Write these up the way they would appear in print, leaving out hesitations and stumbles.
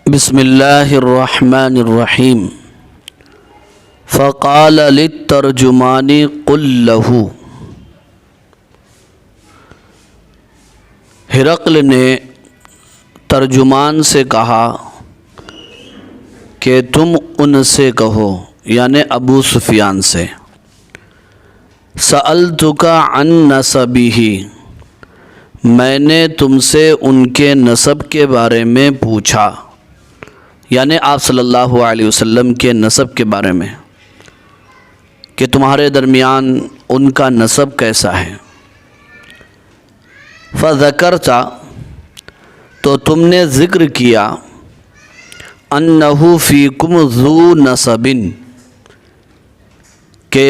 بسم اللہ الرحمن الرحیم فقال للترجمان قل له، ہرقل نے ترجمان سے کہا کہ تم ان سے کہو، یعنی ابو سفیان سے، سألتک عن نسبہ، میں نے تم سے ان کے نسب کے بارے میں پوچھا، یعنی آپ صلی اللہ علیہ وسلم کے نسب کے بارے میں کہ تمہارے درمیان ان کا نسب کیسا ہے۔ فذکرت، تو تم نے ذکر کیا، انہ فیکم ذو نسب، کہ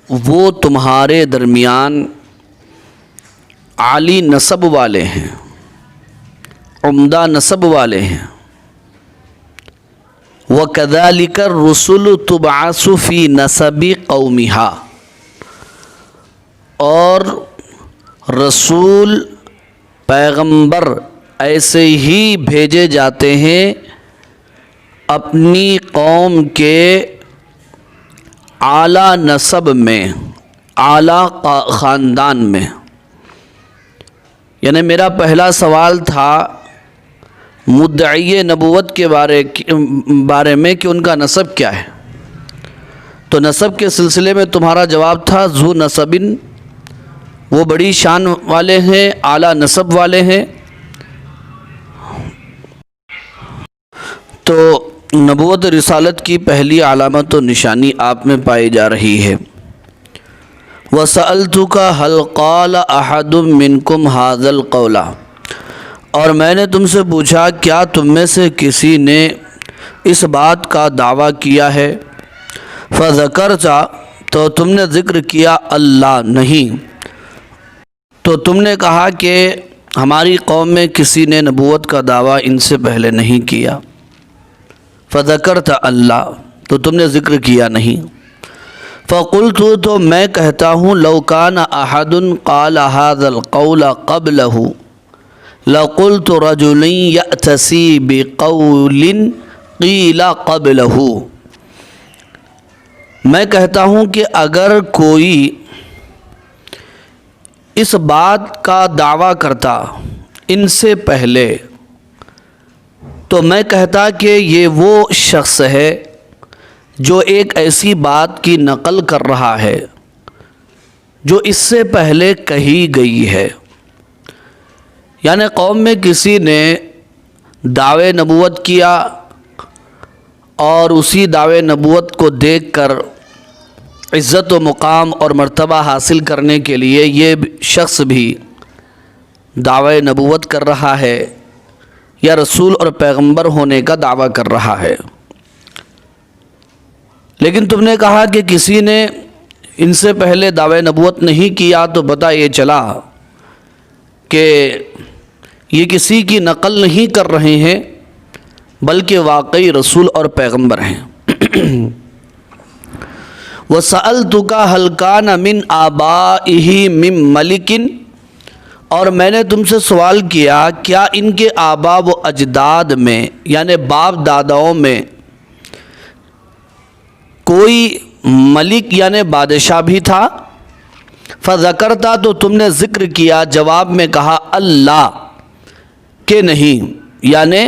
وہ تمہارے درمیان عالی نسب والے ہیں، عمدہ نسب والے ہیں۔ وَكَذَلِكَ الرُّسُلُ تُبْعَثُ فِي نَسَبِ قَوْمِهَا، اور رسول پیغمبر ایسے ہی بھیجے جاتے ہیں اپنی قوم کے اعلیٰ نسب میں، اعلیٰ خاندان میں۔ یعنی میرا پہلا سوال تھا مدعی نبوت کے بارے میں کہ ان کا نسب کیا ہے، تو نسب کے سلسلے میں تمہارا جواب تھا ذو نسبن، وہ بڑی شان والے ہیں، اعلیٰ نسب والے ہیں۔ تو نبوت رسالت کی پہلی علامت و نشانی آپ میں پائی جا رہی ہے۔ وَسَأَلْتُكَ هَلْ قَالَ أَحَدٌ مِّنْكُمْ هَذَا الْقَوْلَ، اور میں نے تم سے پوچھا کیا تم میں سے کسی نے اس بات کا دعویٰ کیا ہے؟ فذکرت، تو تم نے ذکر کیا، اللہ، نہیں۔ تو تم نے کہا کہ ہماری قوم میں کسی نے نبوت کا دعویٰ ان سے پہلے نہیں کیا۔ فذکرت اللہ، تو تم نے ذکر کیا نہیں۔ فقلت، تو میں کہتا ہوں، لو کان احد قال هذا القول قبلہ لقلت رجل یأتسی بقول قیل قبلہ، میں کہتا ہوں کہ اگر کوئی اس بات کا دعویٰ کرتا ان سے پہلے تو میں کہتا کہ یہ وہ شخص ہے جو ایک ایسی بات کی نقل کر رہا ہے جو اس سے پہلے کہی گئی ہے۔ یعنی قوم میں کسی نے دعوے نبوت کیا اور اسی دعوے نبوت کو دیکھ کر عزت و مقام اور مرتبہ حاصل کرنے کے لیے یہ شخص بھی دعوے نبوت کر رہا ہے یا رسول اور پیغمبر ہونے کا دعویٰ کر رہا ہے، لیکن تم نے کہا کہ کسی نے ان سے پہلے دعوے نبوت نہیں کیا، تو پتہ یہ چلا کہ یہ کسی کی نقل نہیں کر رہے ہیں بلکہ واقعی رسول اور پیغمبر ہیں۔ وَسَأَلْتُكَ هَلْ كَانَ مِنْ آبَائِهِ مِنْ مَلِكٍ، اور میں نے تم سے سوال کیا کیا ان کے آبا و اجداد میں، یعنی باپ داداؤں میں کوئی ملک یعنی بادشاہ بھی تھا؟ فذکرتا، تو تم نے ذکر کیا، جواب میں کہا، اللہ، کہ نہیں، یعنی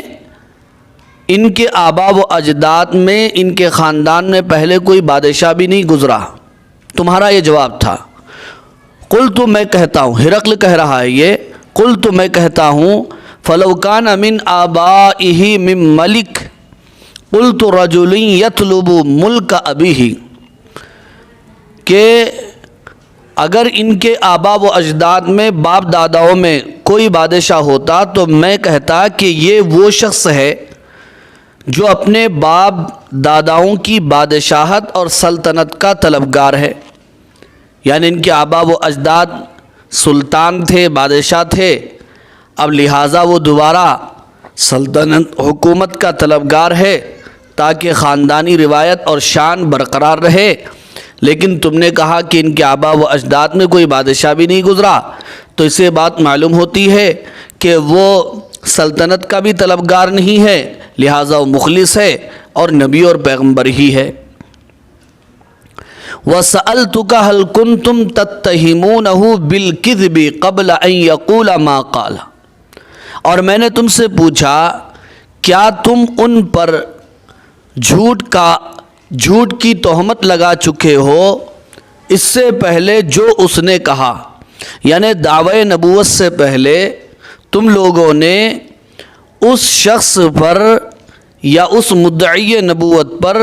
ان کے آبا و اجداد میں، ان کے خاندان میں پہلے کوئی بادشاہ بھی نہیں گزرا، تمہارا یہ جواب تھا۔ قلت، میں کہتا ہوں، ہرقل کہہ رہا ہے یہ، قلت، میں کہتا ہوں، فلو کان من آبائہ من ملک قلت رجل یطلب ملک ابیہ، کہ اگر ان کے آبا و اجداد میں، باپ داداؤں میں کوئی بادشاہ ہوتا تو میں کہتا کہ یہ وہ شخص ہے جو اپنے باپ داداؤں کی بادشاہت اور سلطنت کا طلبگار ہے، یعنی ان کے آبا و اجداد سلطان تھے، بادشاہ تھے، اب لہٰذا وہ دوبارہ سلطنت حکومت کا طلبگار ہے تاکہ خاندانی روایت اور شان برقرار رہے۔ لیکن تم نے کہا کہ ان کے آبا و اجداد میں کوئی بادشاہ بھی نہیں گزرا، تو اس سے بات معلوم ہوتی ہے کہ وہ سلطنت کا بھی طلبگار نہیں ہے لہٰذا وہ مخلص ہے اور نبی اور پیغمبر ہی ہے۔ وَسَأَلْتُكَ هَلْ كُنْتُمْ تَتَّهِمُونَهُ بِالْكِذْبِ قَبْلَ أَنْ يَقُولَ مَا قَالَ، اور میں نے تم سے پوچھا کیا تم ان پر جھوٹ کی تہمت لگا چکے ہو اس سے پہلے جو اس نے کہا، یعنی دعوی نبوت سے پہلے تم لوگوں نے اس شخص پر یا اس مدعی نبوت پر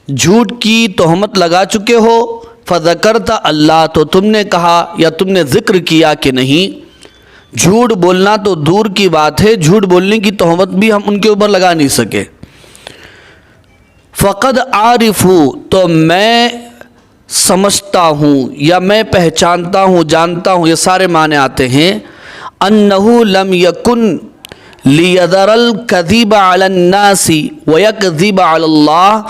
جھوٹ کی تہمت لگا چکے ہو؟ فذکرت اللہ، تو تم نے کہا یا تم نے ذکر کیا کہ نہیں، جھوٹ بولنا تو دور کی بات ہے، جھوٹ بولنے کی تہمت بھی ہم ان کے اوپر لگا نہیں سکے۔ فقد عارفو، تو میں سمجھتا ہوں یا میں پہچانتا ہوں، جانتا ہوں، یہ سارے معنی آتے ہیں، انہو لم یکن لیذر الکذب علی الناس ویکذب علی اللہ،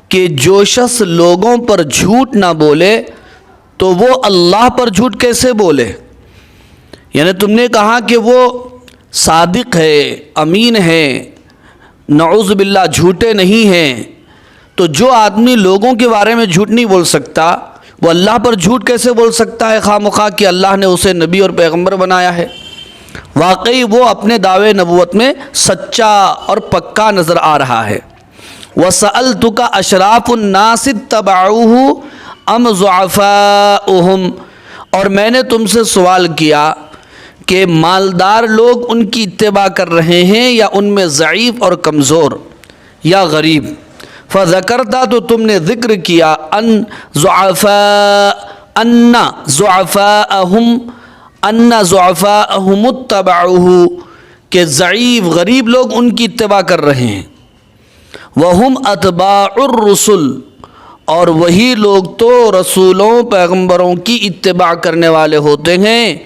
کہ جو شخص لوگوں پر جھوٹ نہ بولے تو وہ اللہ پر جھوٹ کیسے بولے؟ یعنی تم نے کہا کہ وہ صادق ہے، امین ہے، نعوذ باللہ جھوٹے نہیں ہیں، تو جو آدمی لوگوں کے بارے میں جھوٹ نہیں بول سکتا وہ اللہ پر جھوٹ کیسے بول سکتا ہے خواہ مخواہ کہ اللہ نے اسے نبی اور پیغمبر بنایا ہے؟ واقعی وہ اپنے دعوے نبوت میں سچا اور پکا نظر آ رہا ہے۔ وَسَأَلْتُكَ أَشْرَافُ النَّاسِ اتَّبَعُوهُ أَمْ ضُعَفَاؤُهُمْ، اور میں نے تم سے سوال کیا کہ مالدار لوگ ان کی اتباع کر رہے ہیں یا ان میں ضعیف اور کمزور یا غریب؟ فذکرتا، تو تم نے ذکر کیا، ان ضعفاءہم اتبعوہ، کہ ضعیف غریب لوگ ان کی اتباع کر رہے ہیں۔ وہم اتباع الرسل، اور وہی لوگ تو رسولوں پیغمبروں کی اتباع کرنے والے ہوتے ہیں،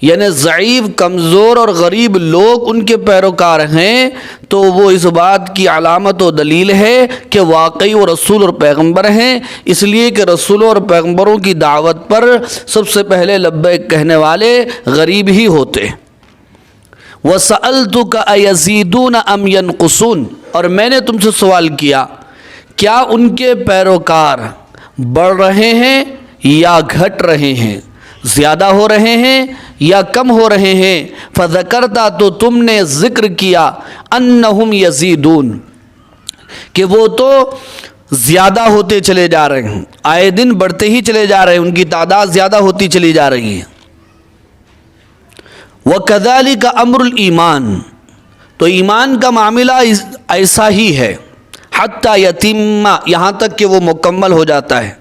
یعنی ضعیف کمزور اور غریب لوگ ان کے پیروکار ہیں، تو وہ اس بات کی علامت و دلیل ہے کہ واقعی وہ رسول اور پیغمبر ہیں، اس لیے کہ رسولوں اور پیغمبروں کی دعوت پر سب سے پہلے لبیک کہنے والے غریب ہی ہوتے۔ وَسَأَلْتُكَ أَيَزِيدُونَ أَمْ يَنْقُصُونَ، اور میں نے تم سے سوال کیا کیا ان کے پیروکار بڑھ رہے ہیں یا گھٹ رہے ہیں، زیادہ ہو رہے ہیں یا کم ہو رہے ہیں؟ فذکرتا، تو تم نے ذکر کیا، انہم یزیدون، کہ وہ تو زیادہ ہوتے چلے جا رہے ہیں، آئے دن بڑھتے ہی چلے جا رہے ہیں، ان کی تعداد زیادہ ہوتی چلی جا رہی ہے۔ وَكَذَلِكَ أَمْرُ الْإِيمَانِ، تو ایمان کا معاملہ ایسا ہی ہے، حَتَّى يَتِمَّ، یہاں تک کہ وہ مکمل ہو جاتا ہے،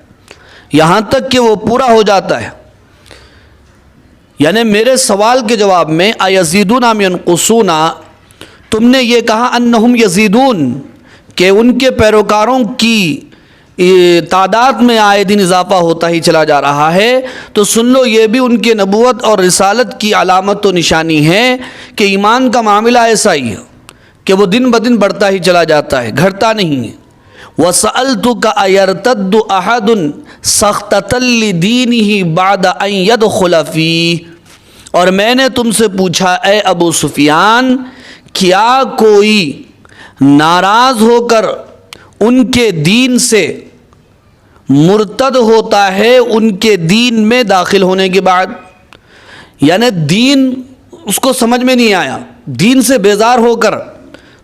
یہاں تک کہ وہ پورا ہو جاتا ہے۔ یعنی میرے سوال کے جواب میں اَيَزِيدُونَ أَمْ يَنْقُصُونَ، تم نے یہ کہا انہم یزیدون، کہ ان کے پیروکاروں کی تعداد میں آئے دن اضافہ ہوتا ہی چلا جا رہا ہے، تو سن لو یہ بھی ان کے نبوت اور رسالت کی علامت و نشانی ہے کہ ایمان کا معاملہ ایسا ہی ہے کہ وہ دن بدن بڑھتا ہی چلا جاتا ہے، گھٹتا نہیں ہے۔ وَسَأَلْتُكَ أَيَرْتَدُّ أَحَدٌ سَخْطَةً لِدِينِهِ بَعْدَ أَنْ يَدْخُلَ فِيهِ، اور میں نے تم سے پوچھا اے ابو سفیان، کیا کوئی ناراض ہو کر ان کے دین سے مرتد ہوتا ہے ان کے دین میں داخل ہونے کے بعد؟ یعنی دین اس کو سمجھ میں نہیں آیا، دین سے بیزار ہو کر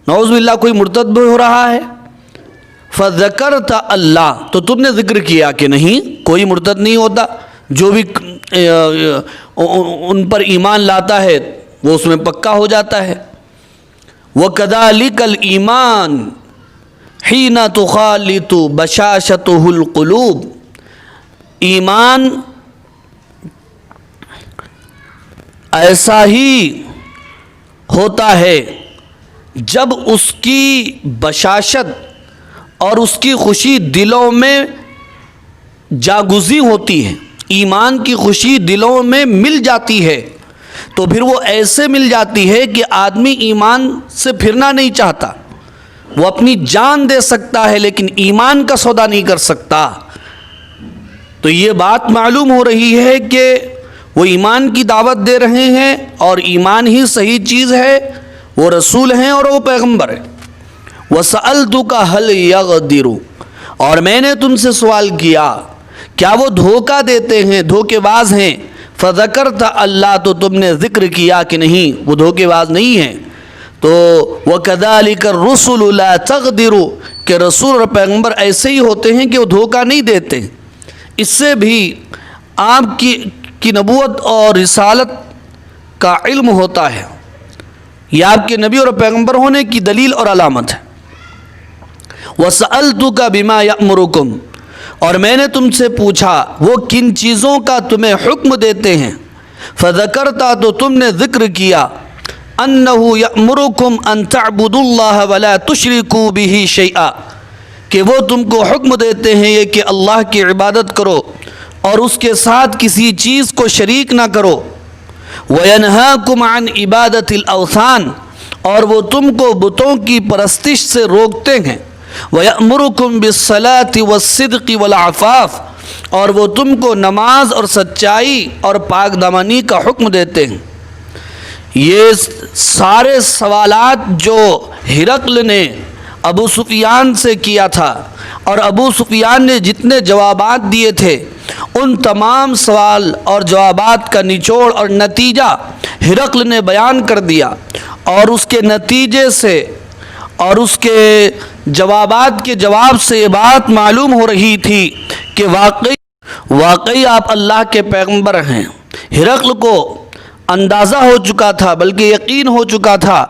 نعوذ باللہ کوئی مرتد بھی ہو رہا ہے۔ فذکرت اللہ، تو تم نے ذکر کیا کہ نہیں، کوئی مرتد نہیں ہوتا، جو بھی ان پر ایمان لاتا ہے وہ اس میں پکا ہو جاتا ہے۔ وَكَذَلِكَ الْإِيمَانُ حِينَ تُخَالِطُ بَشَاشَتُهُ الْقُلُوبُ، ایمان ایسا ہی ہوتا ہے جب اس کی بشاشت اور اس کی خوشی دلوں میں جاگزی ہوتی ہے، ایمان کی خوشی دلوں میں مل جاتی ہے، تو پھر وہ ایسے مل جاتی ہے کہ آدمی ایمان سے پھرنا نہیں چاہتا، وہ اپنی جان دے سکتا ہے لیکن ایمان کا سودا نہیں کر سکتا۔ تو یہ بات معلوم ہو رہی ہے کہ وہ ایمان کی دعوت دے رہے ہیں اور ایمان ہی صحیح چیز ہے، وہ رسول ہیں اور وہ پیغمبر ہیں۔ وَسَأَلْتُكَ هَلْ يَغْدِرُ، اور میں نے تم سے سوال کیا کیا وہ دھوکہ دیتے ہیں، دھوکے باز ہیں؟ فَذَكَرْتَ اللہ، تو تم نے ذکر کیا کہ نہیں، وہ دھوکے باز نہیں ہیں۔ تو وَكَذَلِكَ الرُّسُلُ لَا تَغْدِرُ، کہ رسول اور پیغمبر ایسے ہی ہوتے ہیں کہ وہ دھوکہ نہیں دیتے۔ اس سے بھی آپ کی نبوت اور رسالت کا علم ہوتا ہے، یہ آپ کے نبی اور پیغمبر ہونے کی دلیل اور علامت ہے۔ وَسَأَلْتُكَ بِمَا يَأْمُرُكُمْ، اور میں نے تم سے پوچھا وہ کن چیزوں کا تمہیں حکم دیتے ہیں۔ فَذَكَرْتَ، تو تم نے ذکر کیا، أَنَّهُ يَأْمُرُكُمْ أَن تَعْبُدُوا اللَّهَ وَلَا تُشْرِكُوا بِهِ شَيْئًا، کہ وہ تم کو حکم دیتے ہیں یہ کہ اللہ کی عبادت کرو اور اس کے ساتھ کسی چیز کو شریک نہ کرو۔ وَيَنْهَاكُمْ عَنْ عِبَادَةِ الْأَوْثَانِ، اور وہ تم کو بتوں کی پرستش سے روکتے ہیں۔ وَيَأْمُرُكُمْ بِالصَّلَاةِ وَالصِّدْقِ وَالْعَفَافِ، اور وہ تم کو نماز اور سچائی اور پاک دامنی کا حکم دیتے ہیں۔ یہ سارے سوالات جو ہرقل نے ابو سفیان سے کیا تھا اور ابو سفیان نے جتنے جوابات دیے تھے، ان تمام سوال اور جوابات کا نچوڑ اور نتیجہ ہرقل نے بیان کر دیا، اور اس کے نتیجے سے اور اس کے جوابات کے جواب سے یہ بات معلوم ہو رہی تھی کہ واقعی آپ اللہ کے پیغمبر ہیں۔ ہرقل کو اندازہ ہو چکا تھا، بلکہ یقین ہو چکا تھا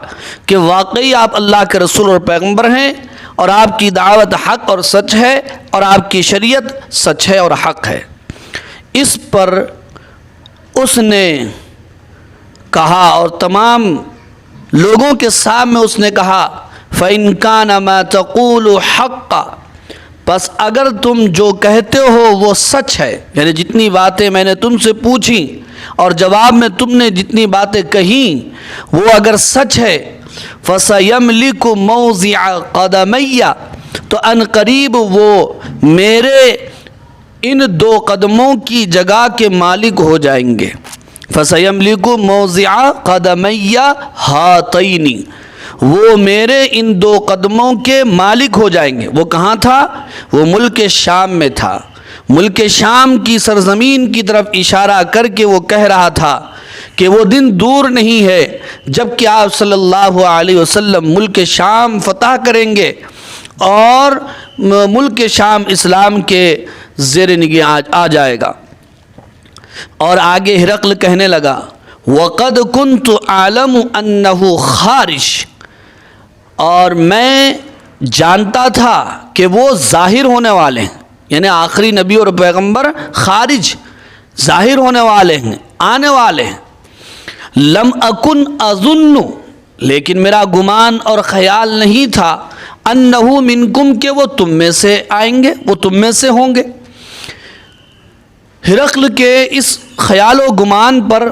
کہ واقعی آپ اللہ کے رسول اور پیغمبر ہیں، اور آپ کی دعوت حق اور سچ ہے، اور آپ کی شریعت سچ ہے اور حق ہے۔ اس پر اس نے کہا، اور تمام لوگوں کے سامنے اس نے کہا، فَإِن كَانَ مَا تَقُولُ حَقًّا، بس اگر تم جو کہتے ہو وہ سچ ہے، یعنی جتنی باتیں میں نے تم سے پوچھی اور جواب میں تم نے جتنی باتیں کہیں وہ اگر سچ ہے، فَسَيَمْلِكُ مَوْضِعَ قَدَمَيَّ، تو ان قریب وہ میرے ان دو قدموں کی جگہ کے مالک ہو جائیں گے۔ فَسَيَمْلِكُ مَوْضِعَ قَدَمَيَّ هَاتَيْنِ، وہ میرے ان دو قدموں کے مالک ہو جائیں گے۔ وہ کہاں تھا؟ وہ ملک شام میں تھا۔ ملک شام کی سرزمین کی طرف اشارہ کر کے وہ کہہ رہا تھا کہ وہ دن دور نہیں ہے جب کہ آپ صلی اللہ علیہ وسلم ملک شام فتح کریں گے، اور ملک شام اسلام کے زیر نگہ آ جائے گا۔ اور آگے ہرقل کہنے لگا، وَقَدْ كُنْتُ أَعْلَمُ أَنَّهُ خَارِجٌ، اور میں جانتا تھا کہ وہ ظاہر ہونے والے ہیں، یعنی آخری نبی اور پیغمبر خارج ظاہر ہونے والے ہیں، آنے والے ہیں۔ لم اکن اظن، لیکن میرا گمان اور خیال نہیں تھا، انہو منکم، کہ وہ تم میں سے آئیں گے، وہ تم میں سے ہوں گے۔ ہرقل کے اس خیال و گمان پر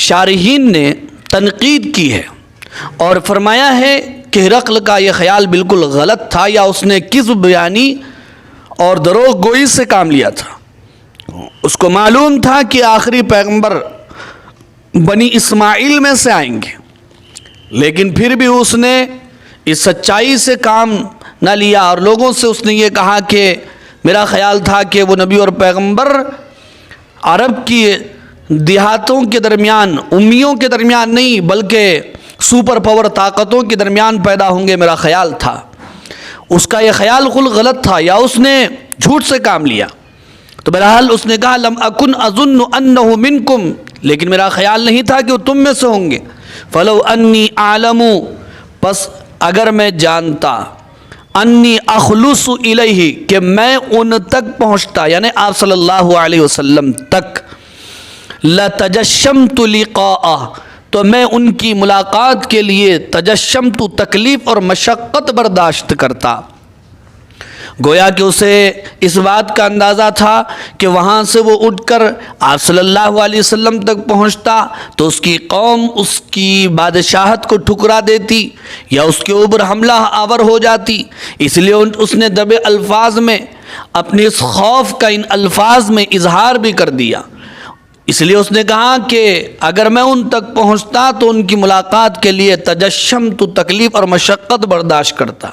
شارحین نے تنقید کی ہے اور فرمایا ہے کہ ہرقل کا یہ خیال بالکل غلط تھا، یا اس نے کذب بیانی اور دروغ گوئی سے کام لیا تھا۔ اس کو معلوم تھا کہ آخری پیغمبر بنی اسماعیل میں سے آئیں گے، لیکن پھر بھی اس نے اس سچائی سے کام نہ لیا، اور لوگوں سے اس نے یہ کہا کہ میرا خیال تھا کہ وہ نبی اور پیغمبر عرب کی دیہاتوں کے درمیان، امیوں کے درمیان نہیں بلکہ سپر پاور طاقتوں کے درمیان پیدا ہوں گے، میرا خیال تھا۔ اس کا یہ خیال غلط تھا، یا اس نے جھوٹ سے کام لیا۔ تو بہرحال اس نے کہا، لم اکن اظن انہ منکم، لیکن میرا خیال نہیں تھا کہ وہ تم میں سے ہوں گے۔ فلو انی اعلم، پس اگر میں جانتا، انی اخلص الیہ، کہ میں ان تک پہنچتا، یعنی آپ صلی اللہ علیہ وسلم تک، لتجشمت لقاءہ، تو میں ان کی ملاقات کے لیے تجشمت، تکلیف اور مشقت برداشت کرتا۔ گویا کہ اسے اس بات کا اندازہ تھا کہ وہاں سے وہ اٹھ کر آپ صلی اللہ علیہ وسلم تک پہنچتا تو اس کی قوم اس کی بادشاہت کو ٹھکرا دیتی یا اس کے اوپر حملہ آور ہو جاتی، اس لیے اس نے دبے الفاظ میں اپنے اس خوف کا ان الفاظ میں اظہار بھی کر دیا۔ اس لیے اس نے کہا کہ اگر میں ان تک پہنچتا تو ان کی ملاقات کے لیے تجشم تو تکلیف اور مشقت برداشت کرتا.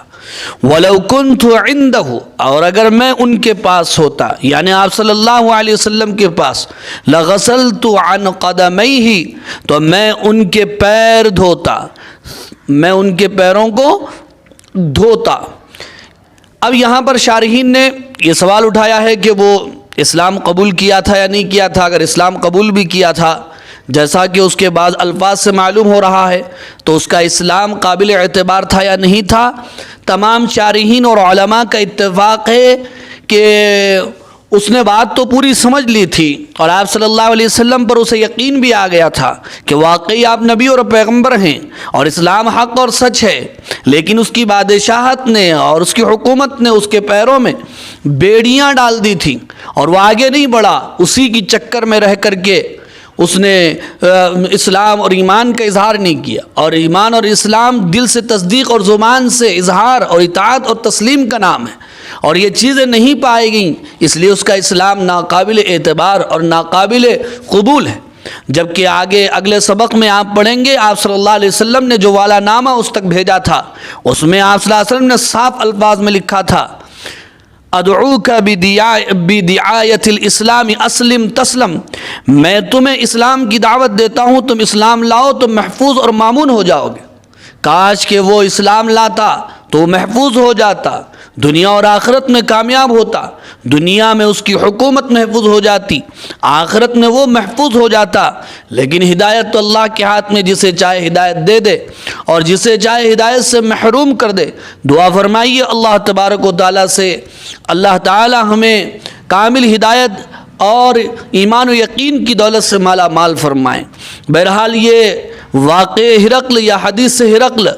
وَلَوْ كُنْتُ عِنْدَهُ، اور اگر میں ان کے پاس ہوتا یعنی آپ صلی اللہ علیہ وسلم کے پاس، لَغَسَلْتُ عَنْ قَدَمَيْهِ، تو میں ان کے پیر دھوتا، میں ان کے پیروں کو دھوتا. اب یہاں پر شارحین نے یہ سوال اٹھایا ہے کہ وہ اسلام قبول کیا تھا یا نہیں کیا تھا. اگر اسلام قبول بھی کیا تھا جیسا کہ اس کے بعض الفاظ سے معلوم ہو رہا ہے تو اس کا اسلام قابل اعتبار تھا یا نہیں تھا. تمام شارحین اور علماء کا اتفاق ہے کہ اس نے بات تو پوری سمجھ لی تھی اور آپ صلی اللہ علیہ وسلم پر اسے یقین بھی آ گیا تھا کہ واقعی آپ نبی اور پیغمبر ہیں اور اسلام حق اور سچ ہے. لیکن اس کی بادشاہت نے اور اس کی حکومت نے اس کے پیروں میں بیڑیاں ڈال دی تھیں اور وہ آگے نہیں بڑھا. اسی کی چکر میں رہ کر کے اس نے اسلام اور ایمان کا اظہار نہیں کیا. اور ایمان اور اسلام دل سے تصدیق اور زبان سے اظہار اور اطاعت اور تسلیم کا نام ہے اور یہ چیزیں نہیں پائے گئیں، اس لیے اس کا اسلام ناقابل اعتبار اور ناقابل قبول ہے. جبکہ آگے اگلے سبق میں آپ پڑھیں گے آپ صلی اللہ علیہ وسلم نے جو والا نامہ اس تک بھیجا تھا اس میں آپ صلی اللہ علیہ وسلم نے صاف الفاظ میں لکھا تھا، ادعوک بدعایت الاسلام اسلم تسلم، میں تمہیں اسلام کی دعوت دیتا ہوں، تم اسلام لاؤ تو محفوظ اور مامون ہو جاؤ گے. کاش کہ وہ اسلام لاتا تو محفوظ ہو جاتا، دنیا اور آخرت میں کامیاب ہوتا. دنیا میں اس کی حکومت محفوظ ہو جاتی، آخرت میں وہ محفوظ ہو جاتا. لیکن ہدایت تو اللہ کے ہاتھ میں، جسے چاہے ہدایت دے دے اور جسے چاہے ہدایت سے محروم کر دے. دعا فرمائیے اللہ تبارک و تعالیٰ سے، اللہ تعالیٰ ہمیں کامل ہدایت اور ایمان و یقین کی دولت سے مالا مال فرمائیں. بہرحال یہ واقع ہرقل یا حدیث ہرقل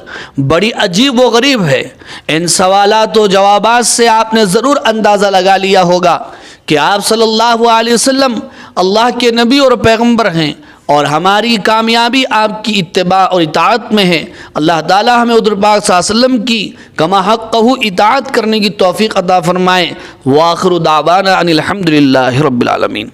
بڑی عجیب و غریب ہے. ان سوالات و جوابات سے آپ نے ضرور اندازہ لگا لیا ہوگا کہ آپ صلی اللہ علیہ وسلم اللہ کے نبی اور پیغمبر ہیں اور ہماری کامیابی آپ کی اتباع اور اطاعت میں ہے. اللہ تعالی ہمیں حضور پاک صلی اللہ علیہ وسلم کی کما حقہ اطاعت کرنے کی توفیق عطا فرمائے. وآخر دعوانا ان الحمد للہ رب العالمین.